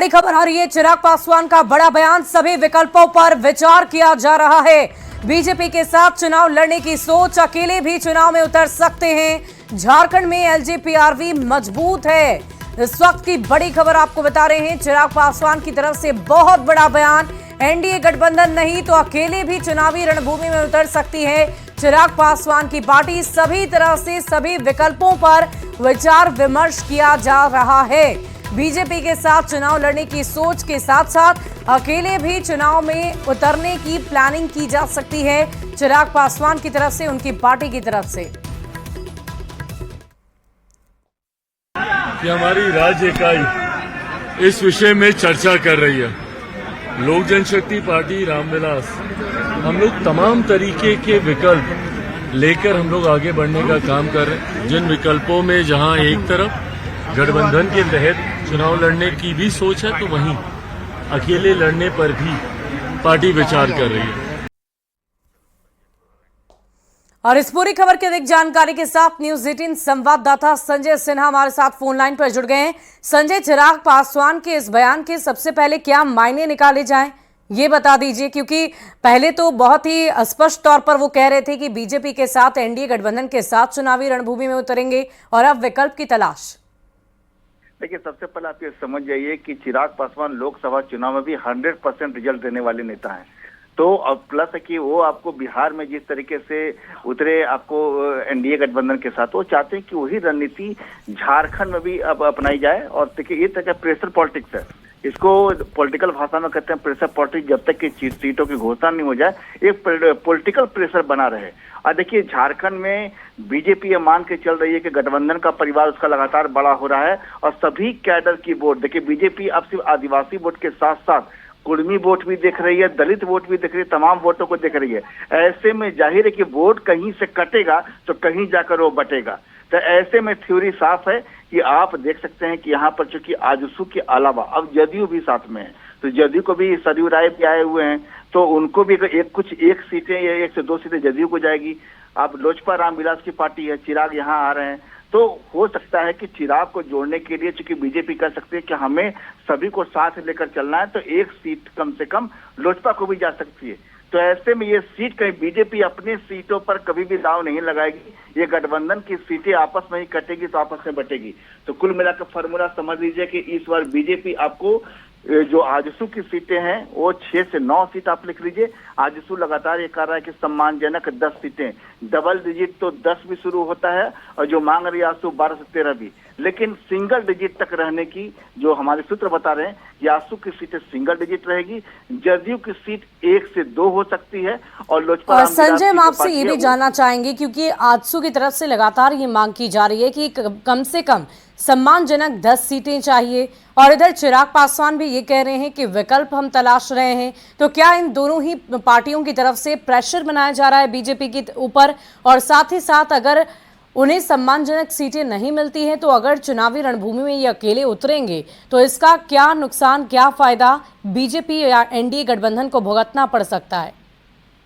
बड़ी खबर आ रही है। चिराग पासवान का बड़ा बयान, सभी विकल्पों पर विचार किया जा रहा है। बीजेपी के साथ चुनाव लड़ने की सोच, अकेले भी चुनाव में उतर सकते हैं। झारखंड में एलजेपीआरवी मजबूत है। इस वक्त की बड़ी खबर आपको बता रहे हैं। चिराग पासवान की तरफ से बहुत बड़ा बयान, एनडीए गठबंधन नहीं तो अकेले भी चुनावी रणभूमि में उतर सकती है चिराग पासवान की पार्टी। सभी तरह से सभी विकल्पों पर विचार विमर्श किया जा रहा है। बीजेपी के साथ चुनाव लड़ने की सोच के साथ साथ अकेले भी चुनाव में उतरने की प्लानिंग की जा सकती है चिराग पासवान की तरफ से, उनकी पार्टी की तरफ से। कि हमारी राज्य इकाई इस विषय में चर्चा कर रही है। लोक जनशक्ति पार्टी रामविलास, हम लोग तमाम तरीके के विकल्प लेकर हम लोग आगे बढ़ने का काम कर रहे हैं। जिन विकल्पों में जहां एक तरफ गठबंधन के तहत चुनाव लड़ने की भी सोच है, तो वहीं अकेले लड़ने पर भी पार्टी विचार कर रही है। और इस पूरी खबर की अधिक जानकारी के साथ न्यूज 18 संवाददाता संजय सिन्हा हमारे साथ फोन लाइन पर जुड़ गए हैं। संजय, चिराग पासवान के इस बयान के सबसे पहले क्या मायने निकाले जाएं, ये बता दीजिए, क्योंकि पहले तो बहुत ही स्पष्ट तौर पर वो कह रहे थे कि बीजेपी के साथ एनडीए गठबंधन के साथ चुनावी रणभूमि में उतरेंगे और अब विकल्प की तलाश। देखिए, सबसे पहले आप ये समझ जाइए कि चिराग पासवान लोकसभा चुनाव में भी 100% रिजल्ट देने वाले नेता हैं। तो अब प्लस है कि वो आपको बिहार में जिस तरीके से उतरे आपको एनडीए गठबंधन के साथ, वो चाहते हैं कि वही रणनीति झारखंड में भी अब अपनाई जाए। और देखिए, ये तरह प्रेशर पॉलिटिक्स है, इसको पॉलिटिकल भाषा में कहते हैं प्रेशर पॉलिटिक्स। जब तक कि सीटों की घोषणा नहीं हो जाए, एक पॉलिटिकल प्रेशर बना रहे। और देखिए, झारखंड में बीजेपी ये मान के चल रही है कि गठबंधन का परिवार उसका लगातार बड़ा हो रहा है और सभी कैडर की वोट, देखिए बीजेपी अब सिर्फ आदिवासी वोट के साथ साथ कुर्मी वोट भी देख रही है, दलित वोट भी देख रही है, तमाम वोटों को देख रही है। ऐसे में जाहिर है कि वोट कहीं से कटेगा तो कहीं जाकर वो बटेगा। तो ऐसे में थ्योरी साफ है कि आप देख सकते हैं कि यहाँ पर चूंकि आजसू के अलावा अब जदयू भी साथ में है, तो जदयू को भी सरयू राय भी आए हुए हैं, तो उनको भी एक सीटें या 1 से 2 सीटें जदयू को जाएगी। अब लोजपा रामविलास की पार्टी है, चिराग यहाँ आ रहे हैं, तो हो सकता है कि चिराग को जोड़ने के लिए चूंकि बीजेपी कह सकती है कि हमें सभी को साथ लेकर चलना है, तो एक सीट कम से कम लोजपा को भी जा सकती है। तो ऐसे में ये सीट कहीं बीजेपी अपनी सीटों पर कभी भी दाव नहीं लगाएगी। ये गठबंधन की सीटें आपस में ही कटेगी तो आपस में बटेगी। तो कुल मिलाकर फॉर्मूला समझ लीजिए कि इस बार बीजेपी आपको जो आजसू की सीटें हैं वो 6 से 9 सीट आप लिख लीजिए। आजसू लगातार ये कर रहा है कि सम्मानजनक 10 सीटें, डबल डिजिट तो 10 भी शुरू होता है और जो मांग रही है आजसू 12 से 13 भी, लेकिन सिंगल डिजिट तक रहने की जो हमारे सूत्र बता रहे हैं कि आजसू की सीटें सिंगल डिजिट रहेगी। जदयू की सीट 1 से 2 हो सकती है और लोजपा। और संजय, हम आपसे ये भी जानना चाहेंगे, क्योंकि आजसू की तरफ से लगातार ये मांग की जा रही है कि कम से कम सम्मानजनक 10 सीटें चाहिए, और इधर चिराग पासवान भी ये कह रहे हैं कि विकल्प हम तलाश रहे हैं। तो क्या इन दोनों ही पार्टियों की तरफ से प्रेशर बनाया जा रहा है बीजेपी के ऊपर, और साथ ही साथ अगर उन्हें सम्मानजनक सीटें नहीं मिलती हैं तो अगर चुनावी रणभूमि में ये अकेले उतरेंगे तो इसका क्या नुकसान, क्या फायदा बीजेपी या एनडीए गठबंधन को भुगतना पड़ सकता है?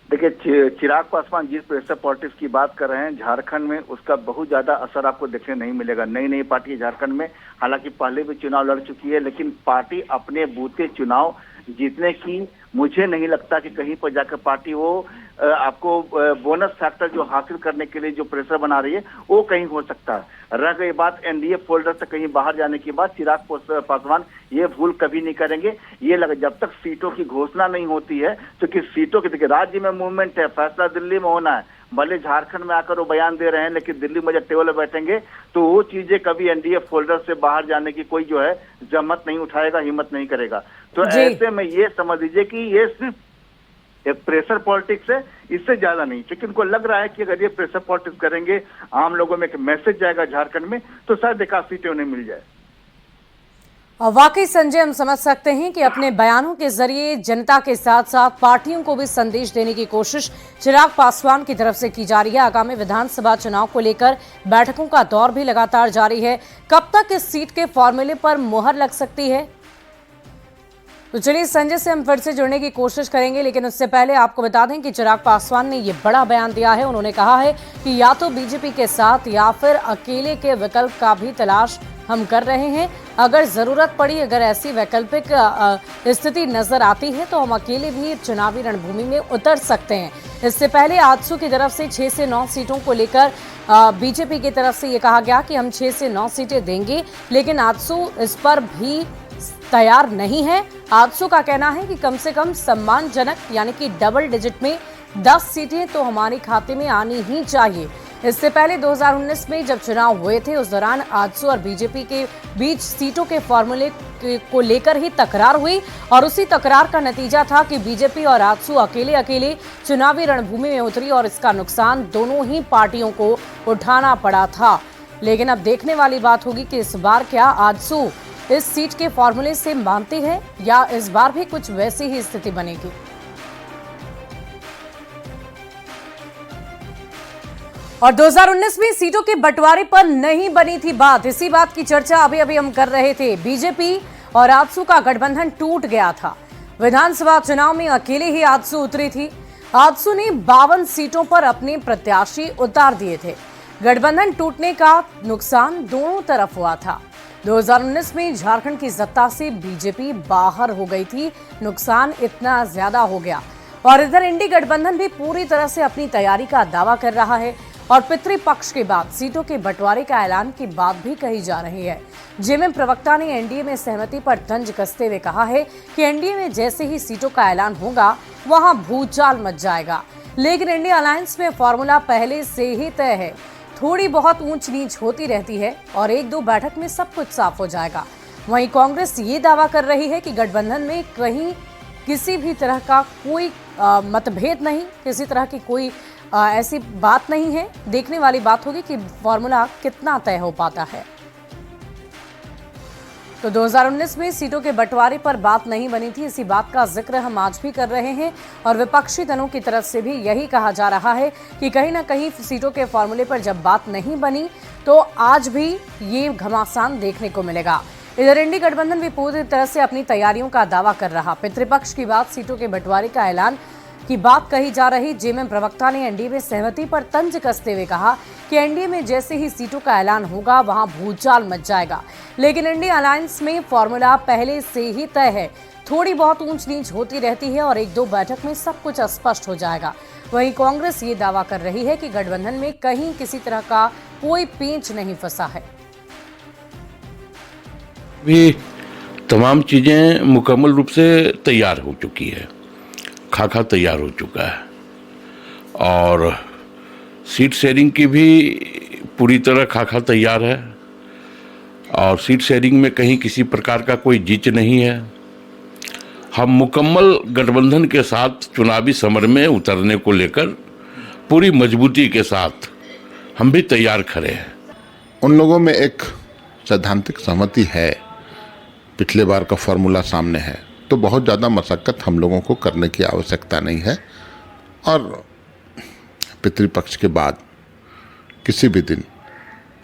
देखिए, चिराग पासवान जिस प्रेशर पॉलिटिक्स की बात कर रहे हैं झारखंड में, उसका बहुत ज्यादा असर आपको देखने नहीं मिलेगा। नई पार्टी झारखंड में हालांकि पहले भी चुनाव लड़ चुकी है, लेकिन पार्टी अपने बूते चुनाव जीतने की मुझे नहीं लगता कि कहीं पर जाकर पार्टी वो आपको बोनस फैक्टर जो हासिल करने के लिए जो प्रेशर बना रही है वो कहीं हो सकता है। रह गई बात एनडीए फोल्डर से कहीं बाहर जाने की बात, चिराग पासवान ये भूल कभी नहीं करेंगे। ये जब तक सीटों की घोषणा नहीं होती है, क्योंकि सीटों की देखिए राज्य में मूवमेंट है, फैसला दिल्ली में होना है। भले झारखंड में आकर वो बयान दे रहे हैं, लेकिन दिल्ली में जब टेबल पर बैठेंगे तो वो चीजें कभी एनडीए फोल्डर से बाहर जाने की कोई जो है जहमत नहीं उठाएगा, हिम्मत नहीं करेगा। तो ऐसे में ये समझ लीजिए कि ये सिर्फ एक प्रेशर पॉलिटिक्स है, इससे ज्यादा नहीं। क्योंकि उनको लग रहा है कि अगर ये प्रेशर पॉलिटिक्स करेंगे, आम लोगों में एक मैसेज जाएगा झारखंड में, तो शायद एक आध सीटें उन्हें मिल जाए। और वाकई संजय, हम समझ सकते हैं कि अपने बयानों के जरिए जनता के साथ साथ पार्टियों को भी संदेश देने की कोशिश चिराग पासवान की तरफ से की जा रही है। आगामी विधानसभा चुनाव को लेकर बैठकों का दौर भी लगातार जारी है। कब तक इस सीट के फॉर्मूले पर मुहर लग सकती है? तो चलिए संजय से हम फिर से जुड़ने की कोशिश करेंगे, लेकिन उससे पहले आपको बता दें कि चिराग पासवान ने ये बड़ा बयान दिया है। उन्होंने कहा है कि या तो बीजेपी के साथ या फिर अकेले के विकल्प का भी तलाश हम कर रहे हैं। अगर जरूरत पड़ी, अगर ऐसी वैकल्पिक स्थिति नजर आती है तो हम अकेले भी चुनावी रणभूमि में उतर सकते हैं। इससे पहले आजसू की तरफ से 6 से 9 सीटों को लेकर बीजेपी की तरफ से ये कहा गया कि हम 6 से 9 सीटें देंगे, लेकिन आजसू इस पर भी तैयार नहीं है। आजसू का कहना है कि कम से कम सम्मानजनक यानी कि डबल डिजिट में 10 सीटें तो हमारे खाते में आनी ही चाहिए। इससे पहले 2019 में जब चुनाव हुए थे, उस दौरान आजसू और बीजेपी के बीच सीटों के फॉर्मूले को लेकर ही तकरार हुई और उसी तकरार का नतीजा था कि बीजेपी और आजसू अकेले अकेले चुनावी रणभूमि में उतरी और इसका नुकसान दोनों ही पार्टियों को उठाना पड़ा था। लेकिन अब देखने वाली बात होगी कि इस बार क्या आजसू इस सीट के फॉर्मूले से मानते हैं या इस बार भी कुछ वैसी ही स्थिति बनेगी। और 2019 में सीटों के बंटवारे पर नहीं बनी थी बात। इसी बात की चर्चा अभी हम कर रहे थे। बीजेपी और आजसू का गठबंधन टूट गया था। विधानसभा चुनाव में अकेले ही आजसू उतरी थी। आजसू ने 52 सीटों पर अपने प्रत्याशी उतार दिए थे। गठबंधन टूटने का नुकसान दोनों तरफ हुआ था। 2019 में झारखंड की सत्ता से बीजेपी बाहर हो गई थी। नुकसान इतना ज्यादा हो गया और इधर इंडी गठबंधन भी पूरी तरह से अपनी तैयारी का दावा कर रहा है और पितृपक्ष के बाद सीटों के बंटवारे का ऐलान की बात भी कही जा रही है। जेएमएम प्रवक्ता ने एनडीए में सहमति पर तंज कसते हुए कहा है कि एनडीए में जैसे ही सीटों का ऐलान होगा वहां भूचाल मच जाएगा। लेकिन इंडिया अलायंस में फॉर्मूला पहले से ही तय है। थोड़ी बहुत ऊंच नीच होती रहती है और 1-2 बैठक में सब कुछ साफ हो जाएगा। वहीं कांग्रेस ये दावा कर रही है कि गठबंधन में कहीं किसी भी तरह का कोई मतभेद नहीं, किसी तरह की कोई ऐसी बात नहीं है। देखने वाली बात होगी कि फॉर्मूला कितना तय हो पाता है। तो 2019 में सीटों के बंटवारे पर बात नहीं बनी थी, इसी बात का जिक्र हम आज भी कर रहे हैं और विपक्षी दलों की तरफ से भी यही कहा जा रहा है कि कहीं ना कहीं सीटों के फॉर्मूले पर जब बात नहीं बनी तो आज भी ये घमासान देखने को मिलेगा। इधर इंडी गठबंधन भी पूरी तरह से अपनी तैयारियों का दावा कर रहा। पितृपक्ष की बात सीटों के बंटवारे का ऐलान की बात कही जा रही। जेएमएम प्रवक्ता ने एनडीए में सहमति पर तंज कसते हुए कहा कि एनडीए में जैसे ही सीटों का ऐलान होगा वहां भूचाल मच जाएगा। लेकिन इंडिया अलायंस में फॉर्मूला पहले से ही तय है। थोड़ी बहुत ऊंच नीच होती रहती है और 1-2 बैठक में सब कुछ स्पष्ट हो जाएगा। वहीं कांग्रेस ये दावा कर रही है कि गठबंधन में कहीं किसी तरह का कोई पेंच नहीं फंसा है। भी तमाम चीजें मुकम्मल रूप से तैयार हो चुकी है। खाका तैयार हो चुका है और सीट शेयरिंग की भी पूरी तरह खाका तैयार है और सीट शेयरिंग में कहीं किसी प्रकार का कोई जिच नहीं है। हम मुकम्मल गठबंधन के साथ चुनावी समर में उतरने को लेकर पूरी मजबूती के साथ हम भी तैयार खड़े हैं। उन लोगों में एक सैद्धांतिक सहमति है। पिछले बार का फॉर्मूला सामने है तो बहुत ज़्यादा मशक्क़त हम लोगों को करने की आवश्यकता नहीं है और पितृपक्ष के बाद किसी भी दिन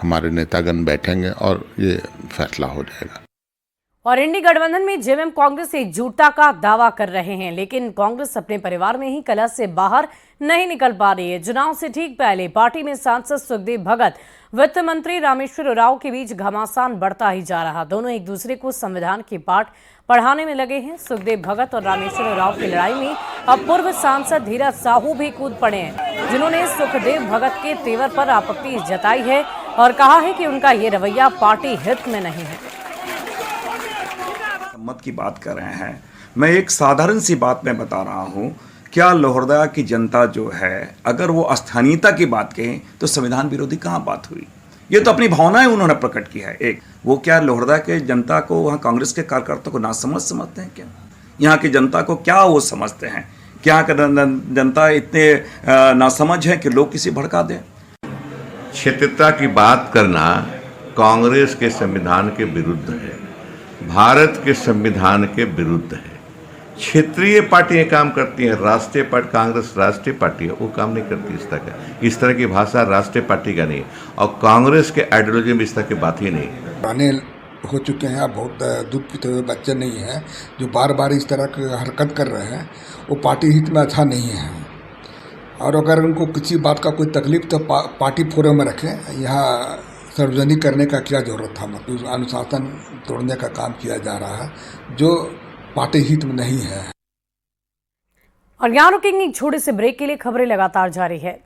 हमारे नेतागण बैठेंगे और ये फैसला हो जाएगा। और इंडी गठबंधन में जेएमएम कांग्रेस एकजुटता का दावा कर रहे हैं, लेकिन कांग्रेस अपने परिवार में ही कलह से बाहर नहीं निकल पा रही है। चुनाव से ठीक पहले पार्टी में सांसद सुखदेव भगत, वित्त मंत्री रामेश्वर उरांव के बीच घमासान बढ़ता ही जा रहा। दोनों एक दूसरे को संविधान के पाठ पढ़ाने में लगे हैं। सुखदेव भगत और रामेश्वर उरांव की लड़ाई में अब पूर्व सांसद धीरज साहू भी कूद पड़े हैं, जिन्होंने सुखदेव भगत के तेवर पर आपत्ति जताई है और कहा है कि उनका ये रवैया पार्टी हित में नहीं है। मत की बात कर रहे हैं। मैं एक साधारण सी बात में बता रहा हूं, क्या लोहरदगा की जनता जो है अगर वो स्थानीयता की बात कहें तो संविधान विरोधी कहाँ बात हुई? ये तो अपनी भावनाएं उन्होंने प्रकट की है। एक वो क्या लोहरदगा के जनता को वहाँ कांग्रेस के कार्यकर्ताओं को नासमझ समझते हैं क्या? यहाँ की जनता को क्या वो समझते हैं? क्या जनता इतने नासमझ है कि लोग किसी भड़का दें? क्षेत्रता की बात करना कांग्रेस के संविधान के विरुद्ध है, भारत के संविधान के विरुद्ध है। क्षेत्रीय पार्टियां काम करती हैं, राष्ट्रीय पार्टी कांग्रेस राष्ट्रीय पार्टी है, वो काम नहीं करती इस तरह का। इस तरह की भाषा राष्ट्रीय पार्टी का नहीं और कांग्रेस के आइडियोलॉजी में इस तरह की बात ही नहीं। अनिल हो चुके हैं, अब बहुत दूध पीते हुए बच्चे नहीं हैं जो बार बार इस तरह की हरकत कर रहे हैं, वो पार्टी हित में अच्छा नहीं है। और अगर उनको किसी बात का कोई तकलीफ तो पार्टी फोरम में रखें, यहाँ सार्वजनिक करने का क्या ज़रूरत था। मतलब अनुशासन तोड़ने का काम किया जा रहा है जो पार्टी हित में नहीं है। और यहाँ रुकेंगे एक छोटे से ब्रेक के लिए। खबरें लगातार जारी है।